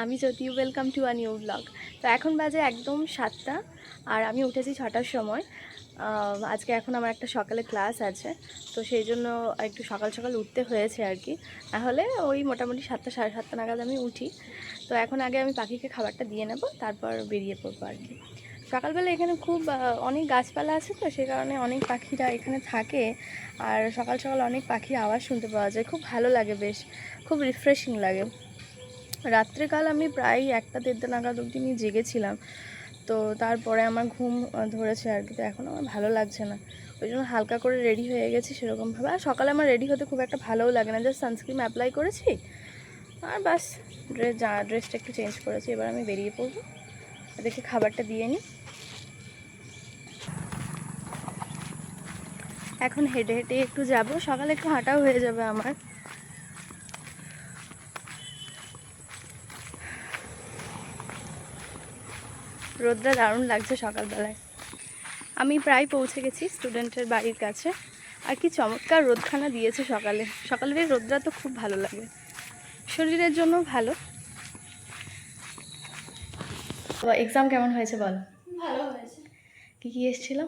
আমি Jyoti, welcome to a new blog. তো এখন বাজে একদম 7টা আর আমি উঠেছি 6টার সময়। আজকে এখন আমার একটা সকালে ক্লাস আছে, তো সেই জন্য একটু সকাল সকাল উঠতে হয়েছে আর কি। তাহলে ওই মোটামুটি 7টা সাড়ে 7টা নাগাদ আমি উঠি। তো এখন আগে আমি পাখিকে খাবারটা দিয়ে নেব, তারপর বেরিয়ে পড়বো আর কি। সকালবেলা এখানে খুব অনেক গাছপালা আছে, তো সেই কারণে অনেক পাখিরা এখানে থাকে। আর সকাল সকাল অনেক পাখির আওয়াজ শুনতে পাওয়া যায়, খুব ভালো লাগে, বেশ খুব রিফ্রেশিং লাগে। রাত্রেকাল আমি প্রায় 1টা 1:30 নাগাদ অবধি আমি জেগেছিলাম, তো তারপরে আমার ঘুম ধরেছে আর কি। তো এখন আমার ভালো লাগছে না, ওই জন্য হালকা করে রেডি হয়ে গেছি সেরকমভাবে। আর সকালে আমার রেডি হতে খুব একটা ভালোও লাগে না, জাস্ট সানস্ক্রিন অ্যাপ্লাই করেছি আর বাস ড্রেসটা একটু চেঞ্জ করেছি। এবার আমি বেরিয়ে পড়বো, দেখে খাবারটা দিয়ে নিই। এখন হেঁটে হেঁটে একটু যাব, সকালে একটু হাঁটাও হয়ে যাবে আমার। রোদটা দারুণ লাগছে সকালবেলায়। আমি প্রায় পৌঁছে গেছি স্টুডেন্টের বাড়ির কাছে। আর কি চমৎকার রোদখানা দিয়েছে সকালে। সকালের এই রোদটা তো খুব ভালো লাগে, শরীরের জন্য ভালো। তো এক্সাম কেমন হয়েছে বল? ভালো হয়েছে। কি কি এসেছিল?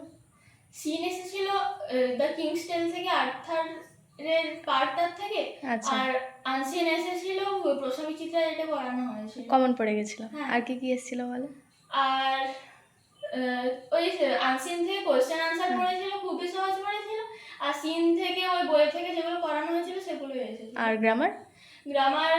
সিন এসেছিল দ্য কিংস টেল থেকে, আর্থারের পার্টটার থেকে। আচ্ছা, আর আনসিন এসেছিল প্রসবী চিত্রা, যেটা পড়ানো হয়েছিল। কমন পড়ে গেছিল। হ্যাঁ। আর কি কি এসেছিল বলো? আর ওই আনসিন থেকে কোয়েশ্চেন আনসার পড়েছিল, খুবই সহজ পড়েছিল। আর সিন থেকে ওই বই থেকে যেগুলো করানো হয়েছিল সেগুলোই এসেছিল। আর গ্রামার? গ্রামার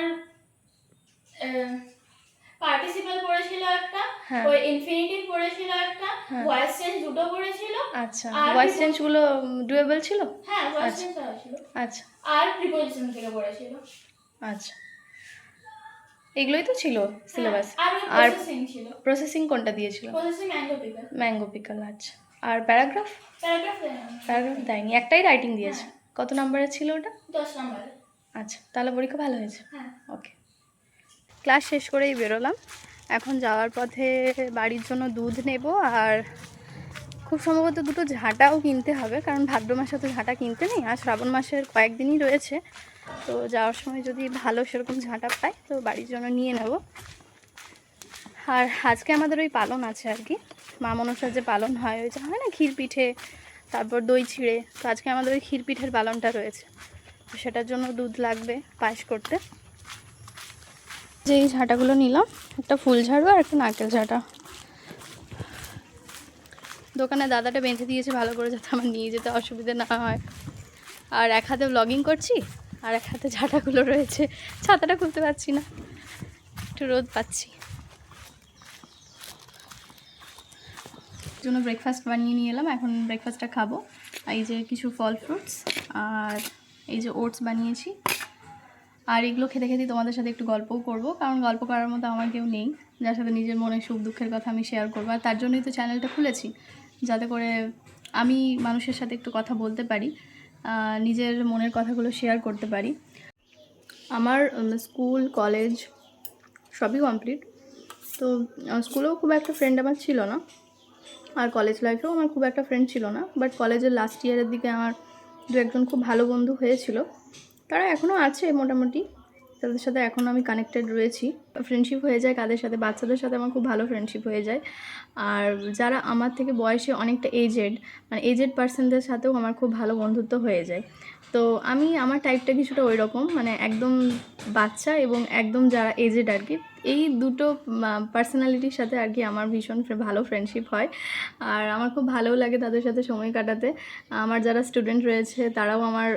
পার্টিসিপল পড়েছিল একটা, হ্যাঁ। ওই ইনফিনিটিভ পড়েছিল একটা, হ্যাঁ। ভয়েস চেঞ্জ দুটো পড়েছিল। আচ্ছা, আর ভয়েস চেঞ্জগুলো ডুয়েবল ছিল? হ্যাঁ, ভয়েস আচ্ছা। চেঞ্জ হয়েছিল। আচ্ছা আর প্রিপোজিশন থেকে পড়েছিল। আচ্ছা, এগুলোই তো ছিল সিলেবাস। আর আর প্রসেসিং ছিল। প্রসেসিং কোনটা দিয়েছিল? Processing mango pickle. Mango pickle. আচ্ছা, আর প্যারাগ্রাফ? প্যারাগ্রাফ দেয়নি, একটাই রাইটিং দিয়েছে। কত নম্বরের ছিল ওটা? 10 নম্বরে। আচ্ছা, তাহলে পরীক্ষা ভালো হয়েছে। হ্যাঁ। ওকে। ক্লাস শেষ করেই বেরোলাম। এখন যাওয়ার পথে বাড়ির জন্য দুধ নেব, আর খুব সম্ভবত দুটো ঝাঁটাও কিনতে হবে, কারণ ভাদ্র মাসে তো ঝাঁটা কিনতে নেই, আর শ্রাবণ মাসের কয়েকদিনই রয়েছে। তো যাওয়ার সময় যদি ভালো সেরকম ঝাঁটা পাই তো বাড়ির জন্য নিয়ে নেব। আর আজকে আমাদের ওই পালন আছে আর কি, মা মনসার যে পালন হয়, ওই যে হয় না ক্ষীর পিঠে, তারপর দই ছিঁড়ে, তো আজকে আমাদের ওই ক্ষীর পিঠের পালনটা রয়েছে, তো সেটার জন্য দুধ লাগবে পায়েস করতে। যে এই ঝাঁটাগুলো নিলাম, একটা ফুল ঝাড়ু আর একটা নারকেল ঝাঁটা। দোকানে দাদাটা বেঁধে দিয়েছে ভালো করে, যাতে আমার নিয়ে যেতে অসুবিধা না হয়। আর এক হাতে ব্লগিং করছি আর এক হাতে ঝাঁটাগুলো রয়েছে, ছাতাটা খুলতে পারছি না, একটু রোদ পাচ্ছি। জন্য ব্রেকফাস্ট বানিয়ে নিয়ে এলাম, এখন ব্রেকফাস্টটা খাবো। এই যে কিছু ফল ফ্রুটস, আর এই যে ওটস বানিয়েছি। আর এগুলো খেতে খেতে তোমাদের সাথে একটু গল্পও করব, কারণ গল্প করার মতো আমার কেউ নেই যার সাথে নিজের মনে সুখ দুঃখের কথা আমি শেয়ার করবো। আর তার জন্যই তো চ্যানেলটা খুলেছি, যাতে করে আমি মানুষের সাথে একটু কথা বলতে পারি, নিজের মনের কথাগুলো শেয়ার করতে পারি। আমার স্কুল কলেজ সবই কমপ্লিট। তো স্কুলেও খুব একটা ফ্রেন্ড আমার ছিল না, আর কলেজ লাইফেও আমার খুব একটা ফ্রেন্ড ছিল না। বাট কলেজের লাস্ট ইয়ারের দিকে আমার দু একজন খুব ভালো বন্ধু হয়েছিল, তারা এখনও আছে মোটামুটি, তাদের সাথে এখন আমি কানেক্টেড রয়েছি। ফ্রেন্ডশিপ হয়ে যায় কাদের সাথে, বাচ্চাদের সাথে আমার খুব ভালো ফ্রেন্ডশিপ হয়ে যায়। আর যারা আমার থেকে বয়সে অনেকটা এজেড, মানে এজেড পার্সনদের সাথেও আমার খুব ভালো বন্ধুত্ব হয়ে যায়। তো আমি আমার টাইপটা কিছুটা ওই রকম, মানে একদম বাচ্চা এবং একদম যারা এজেড আর কি, এই দুটো পার্সোনালিটির সাথে আর কি আমার ভীষণ ভালো ফ্রেন্ডশিপ হয়। আর আমার খুব ভালোও লাগে তাদের সাথে সময় কাটাতে। আমার যারা স্টুডেন্ট রয়েছে তারাও আমার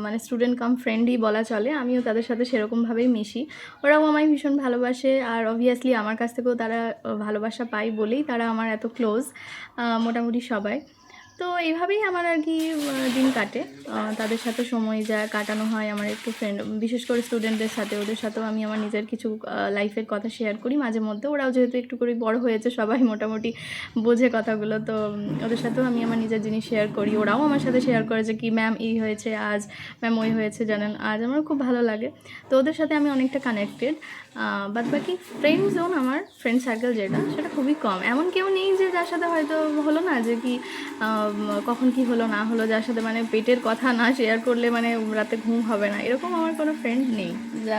মানে স্টুডেন্ট কাম ফ্রেন্ডই বলা চলে, আমিও তাদের সাথে সেরকমভাবেই মিশি। ওরাও আমায় ভীষণ ভালোবাসে, আর অবভিয়াসলি আমার কাছ থেকেও তারা ভালোবাসা পায় বলেই তারা আমার এত ক্লোজ, মোটামুটি সবাই। তো এইভাবেই আমার আর কি দিন কাটে, তাদের সাথে সময় যায় কাটানো হয় আমার একটু ফ্রেন্ড, বিশেষ করে স্টুডেন্টদের সাথে। ওদের সাথেও আমি আমার নিজের কিছু লাইফের কথা শেয়ার করি মাঝে মধ্যে। ওরাও যেহেতু একটু করে বড় হয়েছে, সবাই মোটামুটি বোঝে কথাগুলো, তো ওদের সাথেও আমি আমার নিজের জিনিস শেয়ার করি। ওরাও আমার সাথে শেয়ার করে যে কি ম্যাম এই হয়েছে আজ, ম্যাম ওই হয়েছে জানেন আজ, আমার খুব ভালো লাগে। তো ওদের সাথে আমি অনেকটা কানেক্টেড। বাদ বাকি ফ্রেন্ড জোন, আমার ফ্রেন্ড সার্কেল যেটা, সেটা খুবই কম। এমন কেউ নেই যে যার সাথে হয়তো হলো না যে কি কখন কি হলো না হলো, যার সাথে মানে পেটের কথা না শেয়ার করলে মানে রাতে ঘুম হবে না, এরকম আমার কোনো ফ্রেন্ড নেই, যা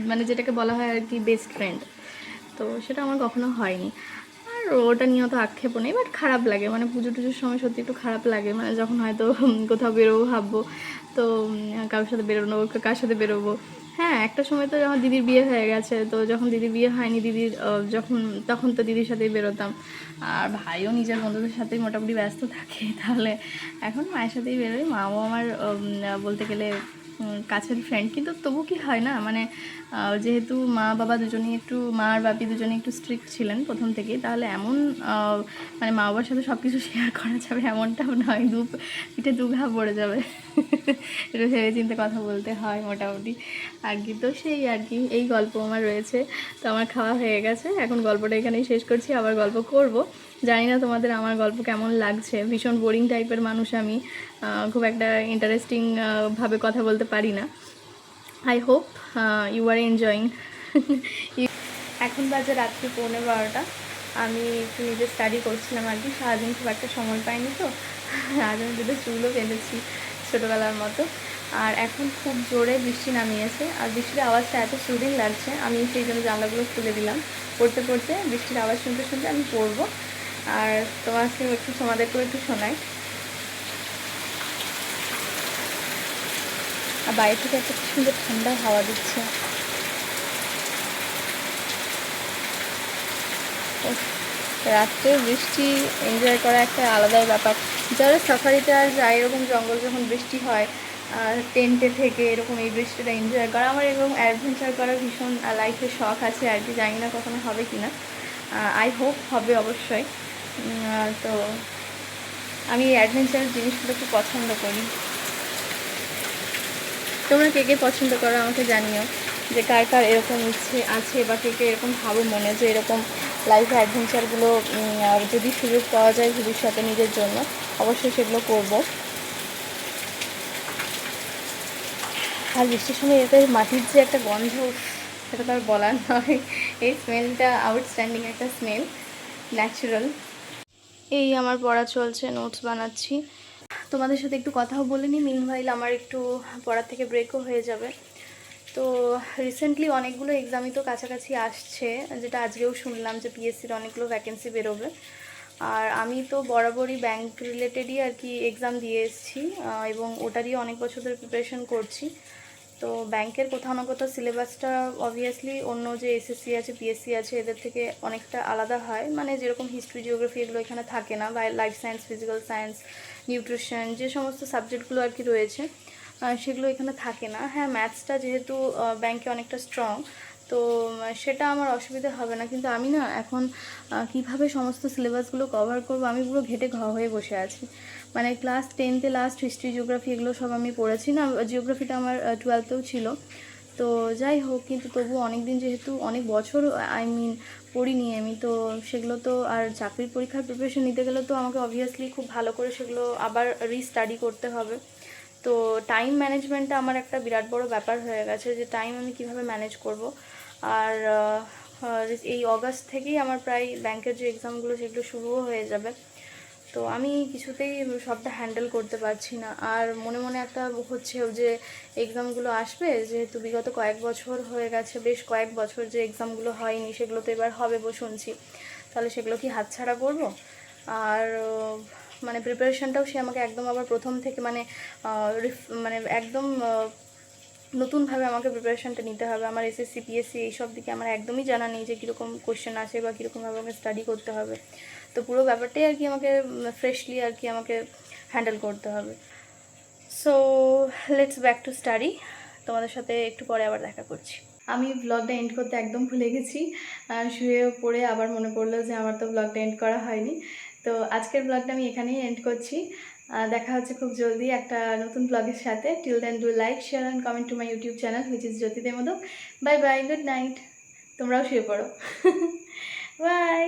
মানে যেটাকে বলা হয় আর কি বেস্ট ফ্রেন্ড। তো সেটা আমার কখনো হয়নি। আর ওটা নিয়েও তো আক্ষেপও নেই, বাট খারাপ লাগে, মানে পুজো টুজোর সময় সত্যি একটু খারাপ লাগে, মানে যখন হয়তো কোথাও বেরোবো ভাববো, তো কারোর সাথে বেরোনো, কার সাথে বেরোবো। হ্যাঁ, একটা সময় তো যখন দিদির বিয়ে হয়ে গেছে, তো যখন দিদির বিয়ে হয়নি, দিদির যখন তখন তো দিদির সাথেই বেরোতাম, আর ভাইও নিজের বন্ধুদের সাথেই মোটামুটি ব্যস্ত থাকে, তাহলে এখন মায়ের সাথেই বেরোই। মাও আমার বলতে গেলে কাছের ফ্রেন্ড, কিন্তু তবু কি হয় না, মানে যেহেতু মা বাবা দুজনেই একটু, মা আর বাপি দুজনেই একটু স্ট্রিক্ট ছিলেন প্রথম থেকেই, তাহলে এমন মানে মা বাবার সাথে সব কিছু শেয়ার করা যাবে এমনটাও নয়, পিঠে দু ঘা পড়ে যাবে, একটু ভেবে চিন্তে কথা বলতে হয় মোটামুটি আর কি। তো সেই আর কি, এই গল্প আমার রয়েছে। তো আমার খাওয়া হয়ে গেছে, এখন গল্পটা এখানেই শেষ করছি, আবার গল্প করব। জানি না তোমাদের আমার গল্প কেমন লাগছে, ভীষণ বোরিং টাইপের মানুষ আমি, খুব একটা ইন্টারেস্টিং ভাবে কথা বলতে পারি না। I hope you are enjoying. এখন বাজে রাত্রি 11:15, আমি একটু নিজে স্টাডি করছিলাম আর কি, সারাদিন খুব একটা সময় পাইনি, তো আজ আমি দুটো চুলও বেঁধেছি ছোটোবেলার মতো। আর এখন খুব জোরে বৃষ্টি নামিয়েছে, আর বৃষ্টির আওয়াজটা এত সুদিন লাগছে, আমি সেই জন্য জানলাগুলো খুলে দিলাম। পড়তে পড়তে বৃষ্টির আওয়াজ শুনতে শুনতে আমি পড়বো, আর তোমাকেও একটু, তোমাদেরকেও একটু শোনাই। আর বাইরে থেকে একটা কি সুন্দর ঠান্ডা হাওয়া দিচ্ছে। রাত্রে বৃষ্টি এনজয় করা একটা আলাদাই ব্যাপার। যারা সাফারিতে আর যায়, এরকম জঙ্গল যখন বৃষ্টি হয়, টেন্টে থেকে এরকম এই বৃষ্টিটা এনজয় করা, আমার এরকম অ্যাডভেঞ্চার করার ভীষণ লাইফে শখ আছে আর কি, জানি না কখনো হবে কি না, আই হোপ হবে অবশ্যই। তো আমি এই অ্যাডভেঞ্চার জিনিসগুলো খুব পছন্দ করি। তোমরা কে কে পছন্দ করো আমাকে জানিও, যে কার কার এরকম ইচ্ছে আছে, বা কে কে এরকম ভাবো মনে যে এরকম লাইফে অ্যাডভেঞ্চারগুলো যদি সুযোগ পাওয়া যায় ভবিষ্যতে নিজের জন্য, অবশ্যই সেগুলো করব। আর বৃষ্টির সময় এতে মাটির যে একটা গন্ধ, সেটা তো আর বলার নয়, এই স্মেলটা আউটস্ট্যান্ডিং একটা স্মেল, ন্যাচারাল। এই আমার পড়া চলছে, নোটস বানাচ্ছি, তোমাদের সাথে একটু কথাও বলে নিই, মিনভাইল আমার একটু পড়ার থেকে ব্রেকও হয়ে যাবে। তো রিসেন্টলি অনেকগুলো এক্সামই তো কাছাকাছি আসছে, যেটা আজকেও শুনলাম যে পিএসসির অনেকগুলো ভ্যাকেন্সি বেরোবে, আর আমি তো বরাবরই ব্যাংক রিলেটেডই আর কি এক্সাম দিয়ে এসেছি, এবং ওটারই অনেক বছর ধরে প্রিপারেশন করছি। তো ব্যাংকের কোথাও না কোথাও সিলেবাসটা অবভিয়াসলি অন্য যে এসএসসি আছে, পিএসসি আছে, এদের থেকে অনেকটা আলাদা হয়, মানে যেরকম হিস্ট্রি, জিওগ্রাফি এগুলো এখানে থাকে না, বা life science, physical science, nutrition, যে সমস্ত সাবজেক্টগুলো আর কি রয়েছে সেগুলো এখানে থাকে না। হ্যাঁ, ম্যাথসটা যেহেতু ব্যাংকে অনেকটা স্ট্রং, তো সেটা আমার অসুবিধা হবে না, কিন্তু আমি না এখন কিভাবে সমস্ত সিলেবাসগুলো কভার করবো, আমি পুরো ঘেটে ঘ হয়ে বসে আছি। মানে ক্লাস 10তে লাস্ট হিস্ট্রি, জিওগ্রাফি এগুলো সব আমি পড়েছি, না জিওগ্রাফিটা আমার 12তেও ছিল। তো যাই হোক, কিন্তু তবু অনেক দিন, যেহেতু অনেক বছর পড়িনি আমি, তো সেগুলো তো, আর চাকরির পরীক্ষার প্রিপারেশন নিতে গেলে তো আমাকে অবভিয়াসলি খুব ভালো করে সেগুলো আবার রিস্টাডি করতে হবে। তো টাইম ম্যানেজমেন্টটা আমার একটা বিরাট বড় ব্যাপার হয়ে গেছে, যে টাইম আমি কিভাবে ম্যানেজ করব। আর এই অগাস্ট থেকেই আমার প্রায় ব্যাংকের যে এক্সামগুলো সেগুলো শুরুও হয়ে যাবে, তো আমি কিছুতেই সবটা হ্যান্ডেল করতে পারছি না। আর মনে মনে একটা হচ্ছেও যে এক্সামগুলো আসবে, যেহেতু বিগত কয়েক বছর হয়ে গেছে, বেশ কয়েক বছর যে এক্সামগুলো হয়নি, সেগুলো তো এবার হবে শুনছি, তাহলে সেগুলো কি হাতছাড়া করব? আর মানে প্রিপারেশনটাও সে আমাকে একদম আবার প্রথম থেকে, মানে মানে একদম নতুনভাবে আমাকে প্রিপারেশনটা নিতে হবে। আমার এসএসসি, পিএসসি এইসব দিকে আমার একদমই জানা নেই যে কীরকম কোশ্চেন আসে বা কীরকমভাবে আমাকে স্টাডি করতে হবে। তো পুরো ব্যাপারটাই আর কি আমাকে ফ্রেশলি আর কি আমাকে হ্যান্ডেল করতে হবে। So let's back to study. তোমাদের সাথে একটু পরে আবার দেখা করছি। আমি ব্লগটা এন্ড করতে একদম ভুলে গেছি, শুয়ে পড়ে আবার মনে পড়লো যে আমার তো ব্লগটা এন্ড করা হয়নি। তো আজকের ব্লগটা আমি এখানেই এন্ড করছি। দেখা হচ্ছে খুব জলদি একটা নতুন ব্লগের সাথে। Till then do like, share and comment to my YouTube channel which is Jyoti De Modak. Bye bye, good night. তোমরাও শুয়ে পড়ো। বাই।